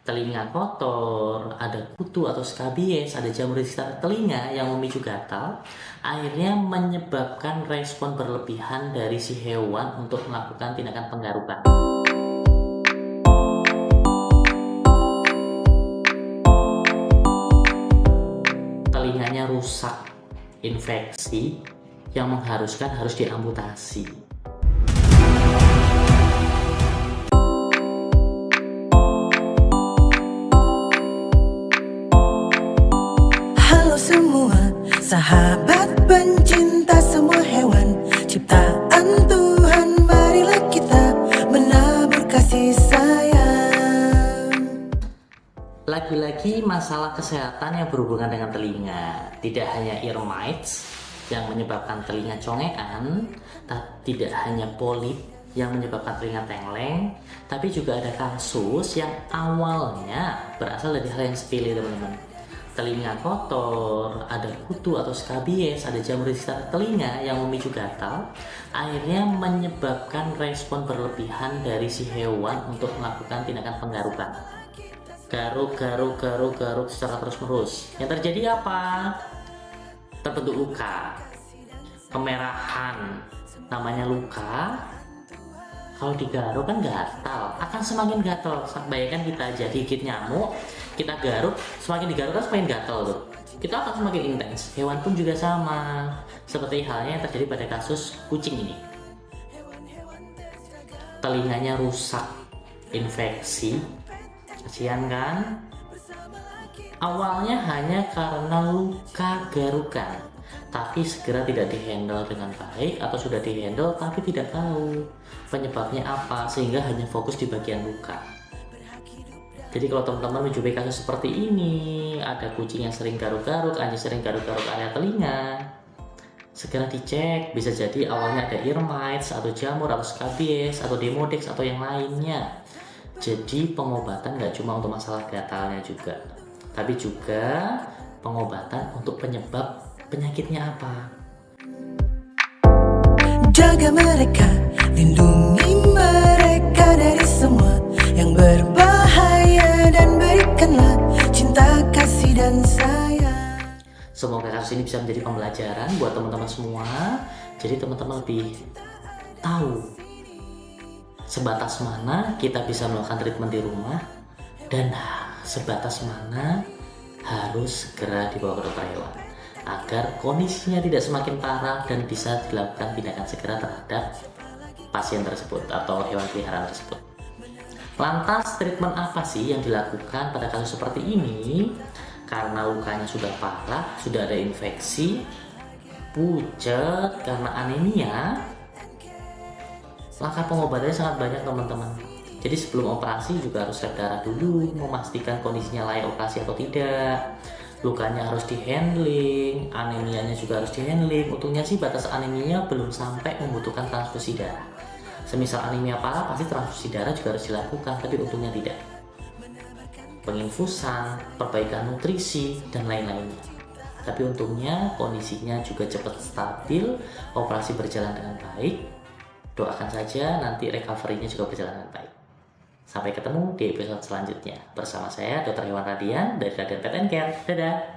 telinga kotor, ada kutu atau skabies, ada jamur di sekitar telinga yang memicu gatal, akhirnya menyebabkan respon berlebihan dari si hewan untuk melakukan tindakan penggarukan. Telinganya rusak, infeksi, yang mengharuskan harus diamputasi. Semua sahabat pencinta semua hewan ciptaan Tuhan, marilah kita menabur kasih sayang. Lagi-lagi masalah kesehatan yang berhubungan dengan telinga. Tidak hanya ear mites yang menyebabkan telinga congekan, tidak hanya polip yang menyebabkan telinga tengleng, tapi juga ada kasus yang awalnya berasal dari hal yang sepele, teman-teman. Telinga kotor, ada kutu atau skabies, ada jamur di sekitar telinga yang memicu gatal, akhirnya menyebabkan respon berlebihan dari si hewan untuk melakukan tindakan penggarukan. Garuk secara terus-menerus. Yang terjadi apa? Terbentuk luka, kemerahan. Namanya luka, kalau digaruk kan gatal, akan semakin gatal. Bayangkan kita aja gigit nyamuk, kita garuk, semakin digaruk kan semakin gatal tuh. Kita akan semakin intens. Hewan pun juga sama, seperti halnya yang terjadi pada kasus kucing ini. Telinganya rusak, infeksi, kasihan kan? Awalnya hanya karena luka garukan, tapi segera tidak dihandle dengan baik, atau sudah dihandle tapi tidak tahu penyebabnya apa, sehingga hanya fokus di bagian luka. Jadi kalau teman-teman menjumpai kasus seperti ini, ada kucing yang sering garuk-garuk, anjing sering garuk-garuk area telinga, segera dicek. Bisa jadi awalnya ada ear mites atau jamur atau skabies atau demodex atau yang lainnya. Jadi pengobatan nggak cuma untuk masalah gatalnya juga, tapi juga pengobatan untuk penyebab penyakitnya apa. Jaga mereka, lindungi mereka dari semua yang berbahaya, dan berikanlah cinta, kasih, dan sayang. Semoga kasus ini bisa menjadi pembelajaran buat teman-teman semua. Jadi teman-teman lebih tahu sebatas mana kita bisa melakukan treatment di rumah, dan sebatas mana harus segera dibawa ke dokter hewan agar kondisinya tidak semakin parah dan bisa dilakukan tindakan segera terhadap pasien tersebut atau hewan peliharaan tersebut. Lantas treatment apa sih yang dilakukan pada kasus seperti ini? Karena lukanya sudah parah, sudah ada infeksi, pucat karena anemia, langkah pengobatannya sangat banyak, teman-teman. Jadi sebelum operasi juga harus swab darah dulu, memastikan kondisinya layak operasi atau tidak. Lukanya harus di-handling, anemianya juga harus di-handling. Untungnya sih batas anemianya belum sampai membutuhkan transfusi darah. Semisal anemia parah, pasti transfusi darah juga harus dilakukan, tapi untungnya tidak. Penginfusan, perbaikan nutrisi, dan lain-lainnya. Tapi untungnya kondisinya juga cepat stabil, operasi berjalan dengan baik. Doakan saja nanti recovery-nya juga berjalan dengan baik. Sampai ketemu di episode selanjutnya. Bersama saya, Dr. Hewan Radian dari Radian Pet and Care. Dadah!